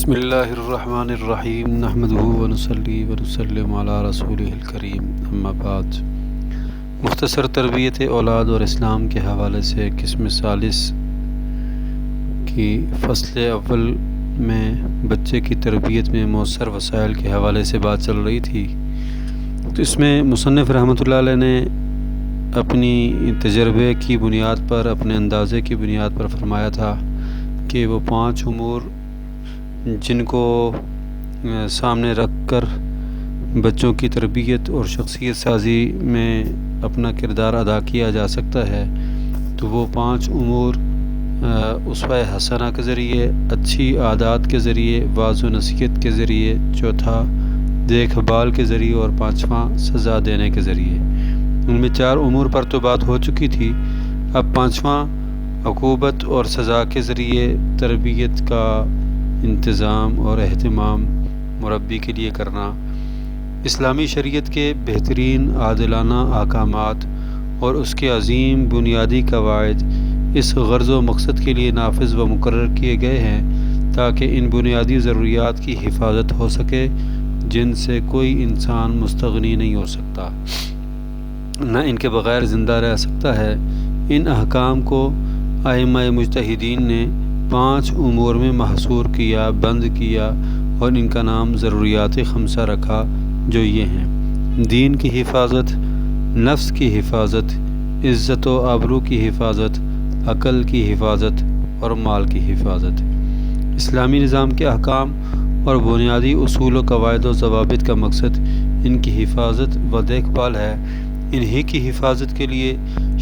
بسم اللہ الرحمن الرحیم نحمدہ ونصلی ونسلم علی رسولہ الکریم اما بعد۔ مختصر تربیت اولاد اور اسلام کے حوالے سے قسم ثالث کی فصل اول میں بچے کی تربیت میں مؤثر وسائل کے حوالے سے بات چل رہی تھی، تو اس میں مصنف رحمۃ اللہ علیہ نے اپنی تجربے کی بنیاد پر، اپنے اندازے کی بنیاد پر فرمایا تھا کہ وہ 5 امور جن کو سامنے رکھ کر بچوں کی تربیت اور شخصیت سازی میں اپنا کردار ادا کیا جا سکتا ہے، تو وہ 5 امور اسوہ حسنہ کے ذریعے، اچھی عادات کے ذریعے، واعظ و نصیحت کے ذریعے، چوتھا دیکھ بھال کے ذریعے اور 5واں سزا دینے کے ذریعے۔ ان میں 4 امور پر تو بات ہو چکی تھی، اب 5واں عقوبت اور سزا کے ذریعے تربیت کا انتظام اور اہتمام مربی کے لیے کرنا۔ اسلامی شریعت کے بہترین عادلانہ احکامات اور اس کے عظیم بنیادی قواعد اس غرض و مقصد کے لیے نافذ و مقرر کیے گئے ہیں تاکہ ان بنیادی ضروریات کی حفاظت ہو سکے جن سے کوئی انسان مستغنی نہیں ہو سکتا، نہ ان کے بغیر زندہ رہ سکتا ہے۔ ان احکام کو ائمہ مجتہدین نے 5 امور میں محصور کیا، بند کیا اور ان کا نام ضروریات 5 رکھا، جو یہ ہیں: دین کی حفاظت، نفس کی حفاظت، عزت و آبرو کی حفاظت، عقل کی حفاظت اور مال کی حفاظت۔ اسلامی نظام کے احکام اور بنیادی اصول و قواعد و ضوابط کا مقصد ان کی حفاظت و دیکھ بھال ہے۔ انہی کی حفاظت کے لیے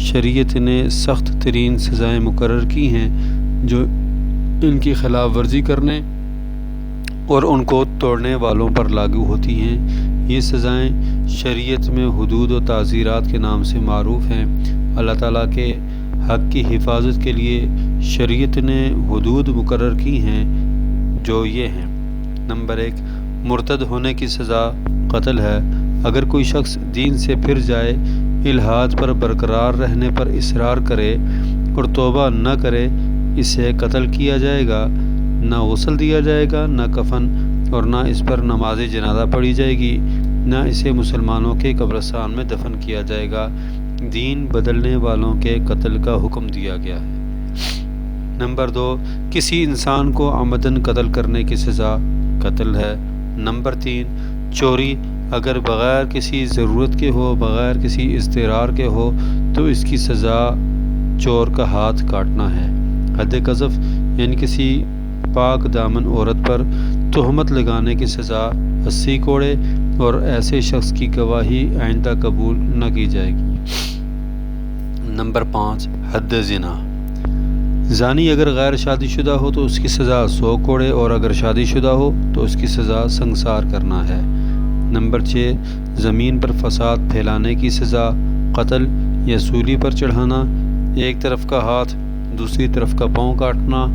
شریعت نے سخت ترین سزائیں مقرر کی ہیں جو ان کی خلاف ورزی کرنے اور ان کو توڑنے والوں پر لاگو ہوتی ہیں۔ یہ سزائیں شریعت میں حدود و تعزیرات کے نام سے معروف ہیں۔ اللہ تعالیٰ کے حق کی حفاظت کے لیے شریعت نے حدود مقرر کی ہیں جو یہ ہیں: نمبر 1، مرتد ہونے کی سزا قتل ہے۔ اگر کوئی شخص دین سے پھر جائے، الحاد پر برقرار رہنے پر اصرار کرے اور توبہ نہ کرے، اسے قتل کیا جائے گا، نہ غسل دیا جائے گا، نہ کفن اور نہ اس پر نماز جنازہ پڑھی جائے گی، نہ اسے مسلمانوں کے قبرستان میں دفن کیا جائے گا۔ دین بدلنے والوں کے قتل کا حکم دیا گیا ہے۔ نمبر 2، کسی انسان کو عمدن قتل کرنے کی سزا قتل ہے۔ نمبر 3، چوری اگر بغیر کسی ضرورت کے ہو، بغیر کسی اضطرار کے ہو، تو اس کی سزا چور کا ہاتھ کاٹنا ہے۔ حد قذف یعنی کسی پاک دامن عورت پر تہمت لگانے کی سزا 80 کوڑے اور ایسے شخص کی گواہی آئندہ قبول نہ کی جائے گی۔ نمبر 5، حد زنا۔ زانی اگر غیر شادی شدہ ہو تو اس کی سزا 100 کوڑے اور اگر شادی شدہ ہو تو اس کی سزا سنگسار کرنا ہے۔ نمبر 6، زمین پر فساد پھیلانے کی سزا قتل یا سولی پر چڑھانا، ایک طرف کا ہاتھ دوسری طرف کا پاؤں کاٹنا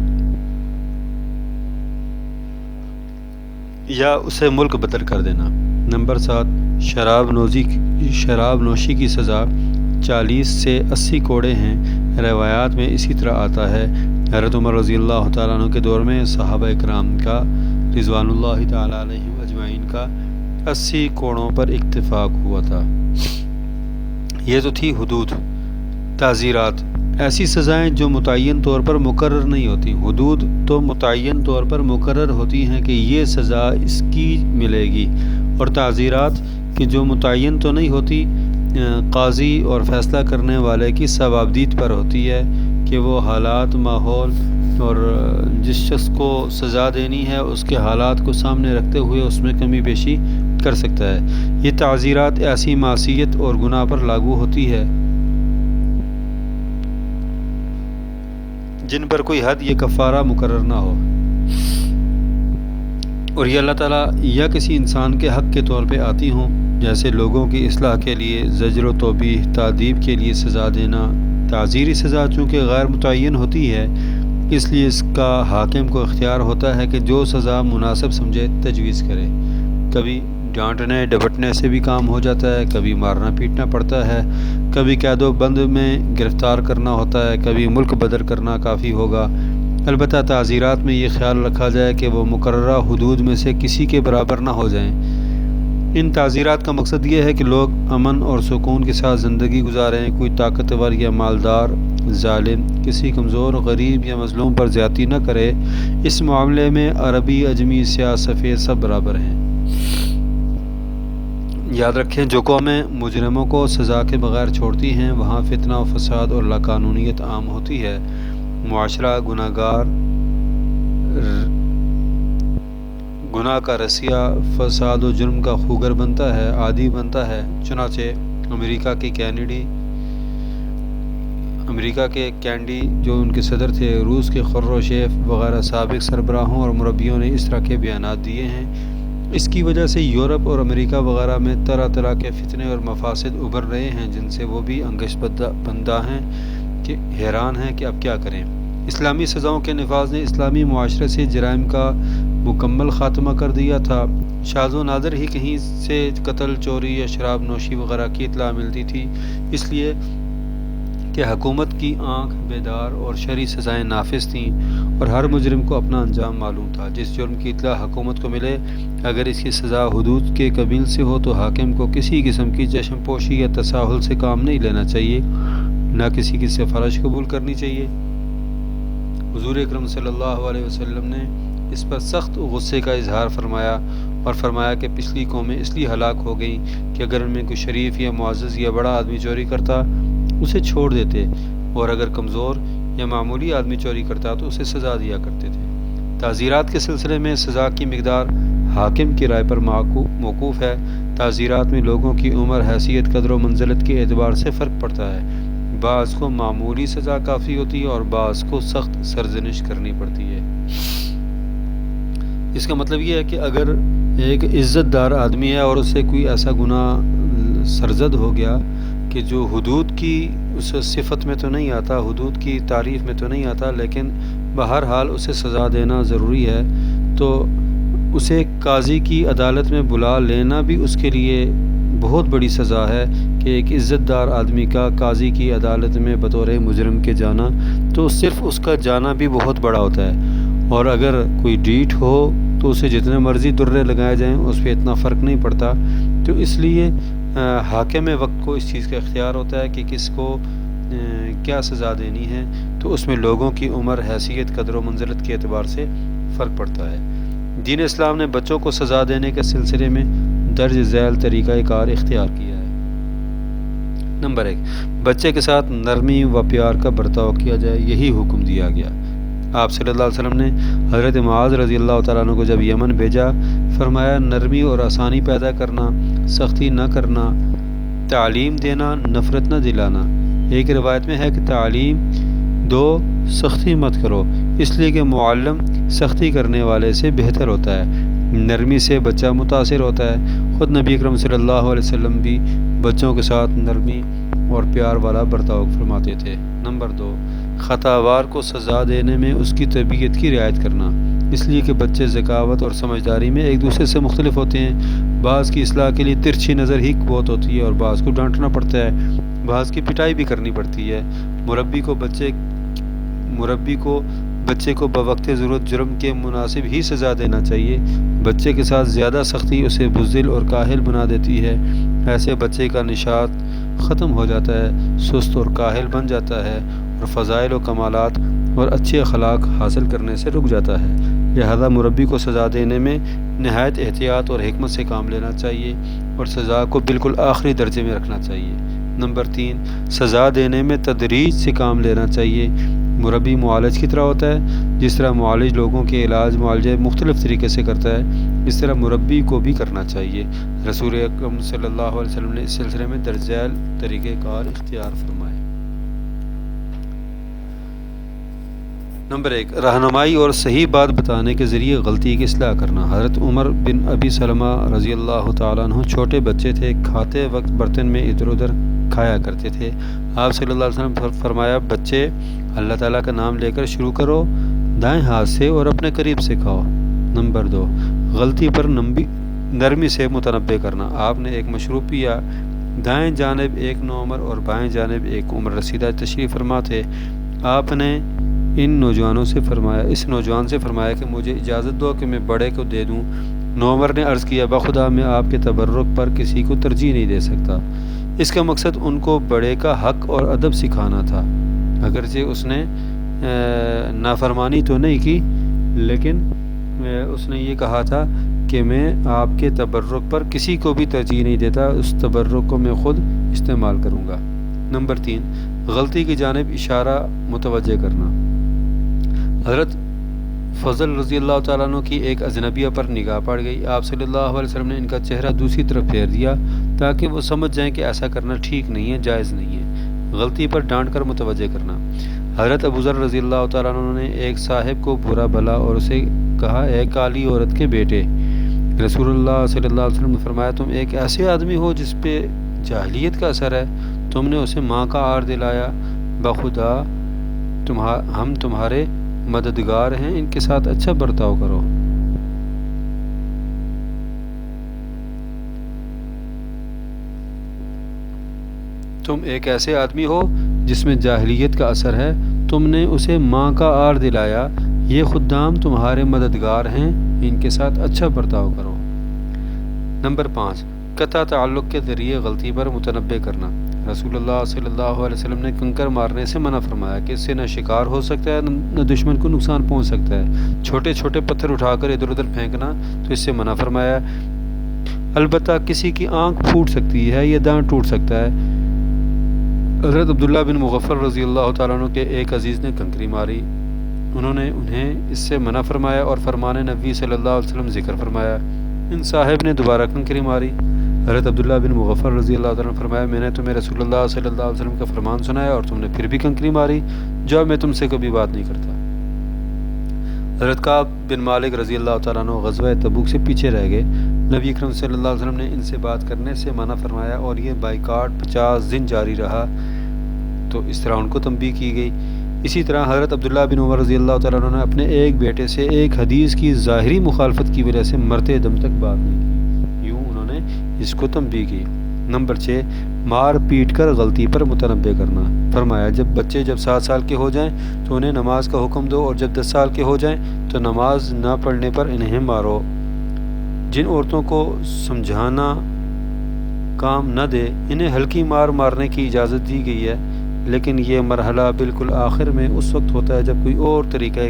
یا اسے ملک بدل کر دینا۔ نمبر 7، شراب نوشی کی سزا 40 سے 80 کوڑے ہیں۔ روایات میں اسی طرح آتا ہے۔ حضرت عمر رضی اللہ تعالیٰ عنہ کے دور میں صحابہ اکرام کا رضوان اللہ تعالیٰ علیہم اجمعین کا 80 کوڑوں پر اتفاق ہوا تھا۔ یہ تو تھی حدود۔ تعزیرات ایسی سزائیں جو متعین طور پر مقرر نہیں ہوتی۔ حدود تو متعین طور پر مقرر ہوتی ہیں کہ یہ سزا اس کی ملے گی، اور تعزیرات کہ جو متعین تو نہیں ہوتی، قاضی اور فیصلہ کرنے والے کی ثوابدید پر ہوتی ہے کہ وہ حالات، ماحول اور جس شخص کو سزا دینی ہے اس کے حالات کو سامنے رکھتے ہوئے اس میں کمی بیشی کر سکتا ہے۔ یہ تعزیرات ایسی معصیت اور گناہ پر لاگو ہوتی ہے جن پر کوئی حد یا کفارہ مقرر نہ ہو، اور یہ اللہ تعالیٰ یا کسی انسان کے حق کے طور پہ آتی ہوں، جیسے لوگوں کی اصلاح کے لیے زجر و توبیح، تعذیب کے لیے سزا دینا۔ تعزیری سزا چونکہ غیر متعین ہوتی ہے، اس لیے اس کا حاکم کو اختیار ہوتا ہے کہ جو سزا مناسب سمجھے تجویز کرے۔ کبھی ڈانٹنے ڈپٹنے سے بھی کام ہو جاتا ہے، کبھی مارنا پیٹنا پڑتا ہے، کبھی قید و بند میں گرفتار کرنا ہوتا ہے، کبھی ملک بدل کرنا کافی ہوگا، البتہ تعزیرات میں یہ خیال رکھا جائے کہ وہ مقررہ حدود میں سے کسی کے برابر نہ ہو جائیں۔ ان تعزیرات کا مقصد یہ ہے کہ لوگ امن اور سکون کے ساتھ زندگی گزاریں، کوئی طاقتور یا مالدار ظالم کسی کمزور غریب یا مظلوم پر زیادتی نہ کرے۔ اس معاملے میں عربی اجمی سیاہ سفید سب برابر ہیں۔ یاد رکھیں جو قومیں مجرموں کو سزا کے بغیر چھوڑتی ہیں وہاں فتنہ و فساد اور لاقانونیت عام ہوتی ہے، معاشرہ گناہ کا رسیہ، فساد و جرم کا خوگر بنتا ہے، عادی بنتا ہے۔ چنانچہ امریکہ کے کینڈی جو ان کے صدر تھے، روس کے خروشیف وغیرہ سابق سربراہوں اور مربیوں نے اس طرح کے بیانات دیے ہیں۔ اس کی وجہ سے یورپ اور امریکہ وغیرہ میں طرح طرح کے فتنے اور مفاسد ابھر رہے ہیں جن سے وہ بھی انگشت بندہ ہیں کہ حیران ہیں کہ اب کیا کریں۔ اسلامی سزاؤں کے نفاذ نے اسلامی معاشرے سے جرائم کا مکمل خاتمہ کر دیا تھا۔ شاذ و نادر ہی کہیں سے قتل، چوری یا شراب نوشی وغیرہ کی اطلاع ملتی تھی، اس لیے کہ حکومت کی آنکھ بیدار اور شرعی سزائیں نافذ تھیں اور ہر مجرم کو اپنا انجام معلوم تھا۔ جس جرم کی اطلاع حکومت کو ملے اگر اس کی سزا حدود کے قبیل سے ہو تو حاکم کو کسی قسم کی چشم پوشی یا تساہل سے کام نہیں لینا چاہیے، نہ کسی کی سفارش قبول کرنی چاہیے۔ حضور اکرم صلی اللہ علیہ وسلم نے اس پر سخت غصے کا اظہار فرمایا اور فرمایا کہ پچھلی قومیں اس لیے ہلاک ہو گئیں کہ اگر ان میں کوئی شریف یا معزز یا بڑا آدمی چوری کرتا اسے چھوڑ دیتے، اور اگر کمزور یا معمولی آدمی چوری کرتا تو اسے سزا دیا کرتے تھے۔ تعزیرات کے سلسلے میں سزا کی مقدار حاکم کی رائے پر موقوف ہے۔ تعزیرات میں لوگوں کی عمر، حیثیت، قدر و منزلت کے اعتبار سے فرق پڑتا ہے، بعض کو معمولی سزا کافی ہوتی ہے اور بعض کو سخت سرزنش کرنی پڑتی ہے۔ اس کا مطلب یہ ہے کہ اگر ایک عزت دار آدمی ہے اور اس سے کوئی ایسا گناہ سرزد ہو گیا کہ جو حدود کی اس صفت میں تو نہیں آتا، حدود کی تعریف میں تو نہیں آتا، لیکن بہرحال اسے سزا دینا ضروری ہے، تو اسے قاضی کی عدالت میں بلا لینا بھی اس کے لیے بہت بڑی سزا ہے کہ ایک عزت دار آدمی کا قاضی کی عدالت میں بطور مجرم کے جانا، تو صرف اس کا جانا بھی بہت بڑا ہوتا ہے، اور اگر کوئی ڈیٹ ہو تو اسے جتنے مرضی درے لگائے جائیں اس پہ اتنا فرق نہیں پڑتا۔ تو اس لیے حاکم وقت کو اس چیز کا اختیار ہوتا ہے کہ کس کو کیا سزا دینی ہے، تو اس میں لوگوں کی عمر، حیثیت، قدر و منزلت کے اعتبار سے فرق پڑتا ہے۔ دین اسلام نے بچوں کو سزا دینے کے سلسلے میں درج ذیل طریقہ کار اختیار کیا ہے۔ نمبر 1، بچے کے ساتھ نرمی و پیار کا برتاؤ کیا جائے، یہی حکم دیا گیا۔ آپ صلی اللہ علیہ وسلم نے حضرت معاذ رضی اللہ تعالیٰ عنہ کو جب یمن بھیجا، فرمایا نرمی اور آسانی پیدا کرنا، سختی نہ کرنا، تعلیم دینا، نفرت نہ دلانا۔ ایک روایت میں ہے کہ تعلیم دو، سختی مت کرو، اس لیے کہ معلم سختی کرنے والے سے بہتر ہوتا ہے۔ نرمی سے بچہ متاثر ہوتا ہے۔ خود نبی اکرم صلی اللہ علیہ وسلم بھی بچوں کے ساتھ نرمی اور پیار والا برتاؤ فرماتے تھے۔ نمبر 2، خطاوار کو سزا دینے میں اس کی طبیعت کی رعایت کرنا، اس لیے کہ بچے ذکاوت اور سمجھداری میں ایک دوسرے سے مختلف ہوتے ہیں۔ بعض کی اصلاح کے لیے ترچھی نظر ہی بہت ہوتی ہے اور بعض کو ڈانٹنا پڑتا ہے، بعض کی پٹائی بھی کرنی پڑتی ہے۔ مربی کو بچے کو بوقت ضرورت جرم کے مناسب ہی سزا دینا چاہیے۔ بچے کے ساتھ زیادہ سختی اسے بزدل اور کاہل بنا دیتی ہے، ایسے بچے کا نشاط ختم ہو جاتا ہے، سست اور کاہل بن جاتا ہے اور فضائل و کمالات اور اچھے اخلاق حاصل کرنے سے رک جاتا ہے۔ لہذا مربی کو سزا دینے میں نہایت احتیاط اور حکمت سے کام لینا چاہیے اور سزا کو بالکل آخری درجے میں رکھنا چاہیے۔ نمبر 3، سزا دینے میں تدریج سے کام لینا چاہیے۔ مربی معالج کی طرح ہوتا ہے، جس طرح معالج لوگوں کے معالجے مختلف طریقے سے کرتا ہے، اس طرح مربی کو بھی کرنا چاہیے۔ رسول اکرم صلی اللہ علیہ وسلم نے اس سلسلے میں درج ذیل طریقہ کار اختیار فرمائے۔ نمبر 1، رہنمائی اور صحیح بات بتانے کے ذریعے غلطی کی اصلاح کرنا۔ حضرت عمر بن ابی سلمہ رضی اللہ تعالیٰ عنہ چھوٹے بچے تھے، کھاتے وقت برتن میں ادھر ادھر کھایا کرتے تھے۔ آپ صلی اللہ علیہ وسلم فرمایا، بچے اللہ تعالیٰ کا نام لے کر شروع کرو، دائیں ہاتھ سے اور اپنے قریب سے کھاؤ۔ نمبر 2، غلطی پر نرمی سے متنبہ کرنا۔ آپ نے ایک مشروب پیا، دائیں جانب ایک نوعمر اور بائیں جانب ایک عمر رسیدہ تشریف فرما تھے۔ آپ نے اس نوجوان سے فرمایا کہ مجھے اجازت دو کہ میں بڑے کو دے دوں۔ نومر نے عرض کیا بخدا میں آپ کے تبرک پر کسی کو ترجیح نہیں دے سکتا۔ اس کا مقصد ان کو بڑے کا حق اور ادب سکھانا تھا۔ اگرچہ اس نے نافرمانی تو نہیں کی، لیکن اس نے یہ کہا تھا کہ میں آپ کے تبرک پر کسی کو بھی ترجیح نہیں دیتا، اس تبرک کو میں خود استعمال کروں گا۔ نمبر 3، غلطی کی جانب اشارہ متوجہ کرنا۔ حضرت فضل رضی اللہ تعالیٰ عنہ کی ایک اجنبیہ پر نگاہ پڑ گئی۔ آپ صلی اللہ علیہ وسلم نے ان کا چہرہ دوسری طرف پھیر دیا تاکہ وہ سمجھ جائیں کہ ایسا کرنا ٹھیک نہیں ہے، جائز نہیں ہے۔ غلطی پر ڈانٹ کر متوجہ کرنا۔ حضرت ابو ذر رضی اللہ تعالیٰ عنہ نے ایک صاحب کو برا بھلا اور اسے کہا اے کالی عورت کے بیٹے۔ رسول اللہ صلی اللہ علیہ وسلم نے فرمایا تم ایک ایسے آدمی ہو جس پہ جاہلیت کا اثر ہے، تم نے اسے ماں کا عار دلایا، بخدا ہم تمہارے مددگار ہیں، ان کے ساتھ اچھا برتاؤ کرو۔ تم ایک ایسے آدمی ہو جس میں جاہلیت کا اثر ہے، تم نے اسے ماں کا عار دلایا، یہ خدام تمہارے مددگار ہیں، ان کے ساتھ اچھا برتاؤ کرو۔ نمبر 5، قطع تعلق کے ذریعے غلطی پر متنبہ کرنا۔ رسول اللہ صلی اللہ علیہ وسلم نے کنکر مارنے سے منع فرمایا کہ اس سے نہ شکار ہو سکتا ہے نہ دشمن کو نقصان پہنچ سکتا ہے۔ چھوٹے چھوٹے پتھر اٹھا کر ادھر ادھر پھینکنا تو اس سے منع فرمایا۔ البتہ کسی کی آنکھ پھوٹ سکتی ہے یا دانت ٹوٹ سکتا ہے۔ حضرت عبداللہ بن مغفر رضی اللہ تعالیٰ عنہ کے ایک عزیز نے کنکری ماری، انہوں نے انہیں اس سے منع فرمایا اور فرمان نبی صلی اللہ علیہ وسلم ذکر فرمایا۔ ان صاحب نے دوبارہ کنکری ماری۔ حضرت عبداللہ بن مغفر رضی اللہ تعالیٰ عنہ فرمایا میں نے تمہیں رسول اللہ صلی اللہ علیہ وسلم کا فرمان سنایا اور تم نے پھر بھی کنکری ماری، جاؤ میں تم سے کبھی بات نہیں کرتا۔ حضرت کعب بن مالک رضی اللہ تعالیٰ عنہ غزوہ تبوک سے پیچھے رہ گئے۔ نبی اکرم صلی اللہ علیہ وسلم نے ان سے بات کرنے سے منع فرمایا اور یہ بائیکاٹ 50 دن جاری رہا، تو اس طرح ان کو تنبیہ کی گئی۔ اسی طرح حضرت عبداللہ بن عمر رضی اللہ تعالیٰ عنہ نے اپنے ایک بیٹے سے ایک حدیث کی ظاہری مخالفت کی وجہ سے مرتے دم تک بات نہیں کی، یوں انہوں نے اس کو تنبیہ کی۔ نمبر 6، مار پیٹ کر غلطی پر متنبہ کرنا۔ فرمایا جب 7 سال کے ہو جائیں تو انہیں نماز کا حکم دو، اور جب 10 سال کے ہو جائیں تو نماز نہ پڑھنے پر انہیں مارو۔ جن عورتوں کو سمجھانا کام نہ دے انہیں ہلکی مار مارنے کی اجازت دی گئی ہے، لیکن یہ مرحلہ بالکل آخر میں اس وقت ہوتا ہے جب کوئی اور طریقہ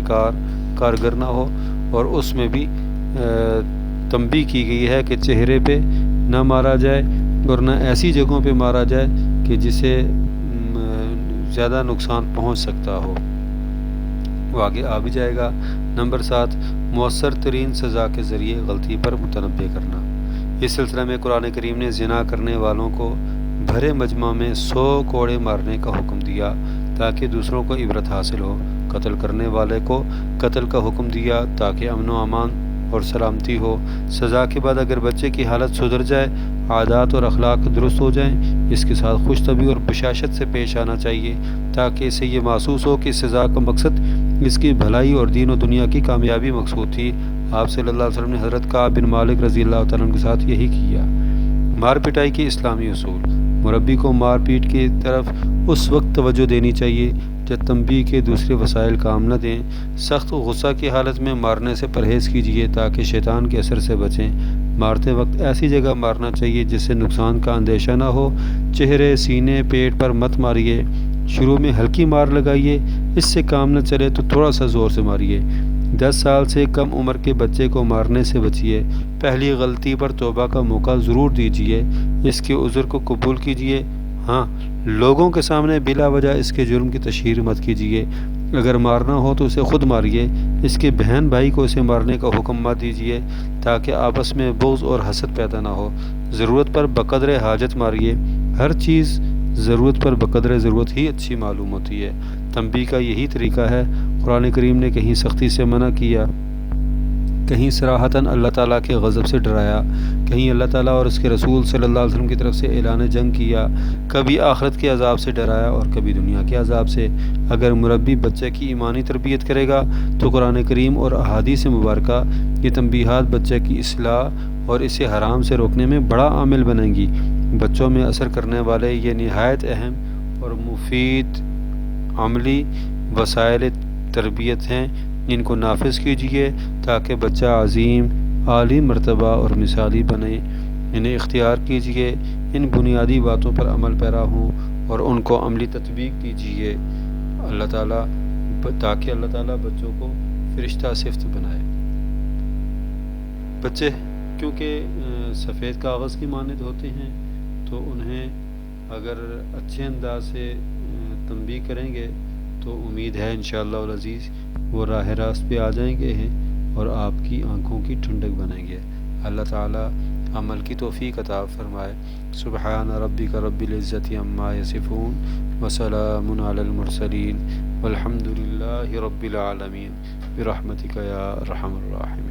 کارگر نہ ہو، اور اس میں بھی تنبیہ کی گئی ہے کہ چہرے پہ نہ مارا جائے اور نہ ایسی جگہوں پہ مارا جائے کہ جسے زیادہ نقصان پہنچ سکتا ہو۔ وہ آگے آ بھی جائے گا۔ نمبر 7، مؤثر ترین سزا کے ذریعے غلطی پر متنبہ کرنا۔ اس سلسلہ میں قرآن کریم نے زنا کرنے والوں کو بھرے مجمع میں 100 کوڑے مارنے کا حکم دیا تاکہ دوسروں کو عبرت حاصل ہو۔ قتل کرنے والے کو قتل کا حکم دیا تاکہ امن و امان اور سلامتی ہو۔ سزا کے بعد اگر بچے کی حالت سدھر جائے، عادات اور اخلاق درست ہو جائیں، اس کے ساتھ خوش طبعی اور بشاشت سے پیش آنا چاہیے تاکہ اسے یہ محسوس ہو کہ سزا کا مقصد اس کی بھلائی اور دین و دنیا کی کامیابی مقصود تھی۔ آپ صلی اللہ علیہ وسلم نے حضرت کعب بن مالک رضی اللہ تعالیٰ عنہ کے ساتھ یہی کیا۔ مار پٹائی کے اسلامی اصول۔ مربی کو مار پیٹ کی طرف اس وقت توجہ دینی چاہیے جب تنبیہ کے دوسرے وسائل کام نہ دیں۔ سخت غصہ کی حالت میں مارنے سے پرہیز کیجیے تاکہ شیطان کے اثر سے بچیں۔ مارتے وقت ایسی جگہ مارنا چاہیے جس سے نقصان کا اندیشہ نہ ہو۔ چہرے، سینے، پیٹ پر مت ماریے۔ شروع میں ہلکی مار لگائیے، اس سے کام نہ چلے تو تھوڑا سا زور سے ماریے۔ 10 سال سے کم عمر کے بچے کو مارنے سے بچیے۔ پہلی غلطی پر توبہ کا موقع ضرور دیجیے، اس کے عذر کو قبول کیجیے۔ ہاں، لوگوں کے سامنے بلا وجہ اس کے جرم کی تشہیر مت کیجیے۔ اگر مارنا ہو تو اسے خود ماریے، اس کے بہن بھائی کو اسے مارنے کا حکم مت دیجیے تاکہ آپس میں بغض اور حسد پیدا نہ ہو۔ ضرورت پر بقدر حاجت ماریے۔ ہر چیز ضرورت پر بقدر ضرورت ہی اچھی معلوم ہوتی ہے۔ تنبیہ کا یہی طریقہ ہے۔ قرآن کریم نے کہیں سختی سے منع کیا، کہیں صراحتاً اللہ تعالیٰ کے غضب سے ڈرایا، کہیں اللہ تعالیٰ اور اس کے رسول صلی اللہ علیہ وسلم کی طرف سے اعلان جنگ کیا، کبھی آخرت کے عذاب سے ڈرایا اور کبھی دنیا کے عذاب سے۔ اگر مربی بچے کی ایمانی تربیت کرے گا تو قرآن کریم اور احادیث مبارکہ یہ تنبیہات بچے کی اصلاح اور اسے حرام سے روکنے میں بڑا عامل بنیں گی۔ بچوں میں اثر کرنے والے یہ نہایت اہم اور مفید عملی وسائل تربیت ہیں، ان کو نافذ کیجیے تاکہ بچہ عظیم، عالی مرتبہ اور مثالی بنے۔ انہیں اختیار کیجیے، ان بنیادی باتوں پر عمل پیرا ہوں اور ان کو عملی تطبیق دیجیے تاکہ اللہ تعالیٰ بچوں کو فرشتہ صفت بنائے۔ بچے کیونکہ سفید کاغذ کی مانند ہوتے ہیں، تو انہیں اگر اچھے انداز سے تنبیہ کریں گے تو امید ہے انشاءاللہ العزیز وہ راہ راست پہ آ جائیں گے اور آپ کی آنکھوں کی ٹھنڈک بنیں گے۔ اللہ تعالیٰ عمل کی توفیق عطا فرمائے۔ سبحان ربک رب العزت عما یصفون وسلام علی المرسلین والحمد للہ رب العالمین برحمتک یا ارحم الراحمین۔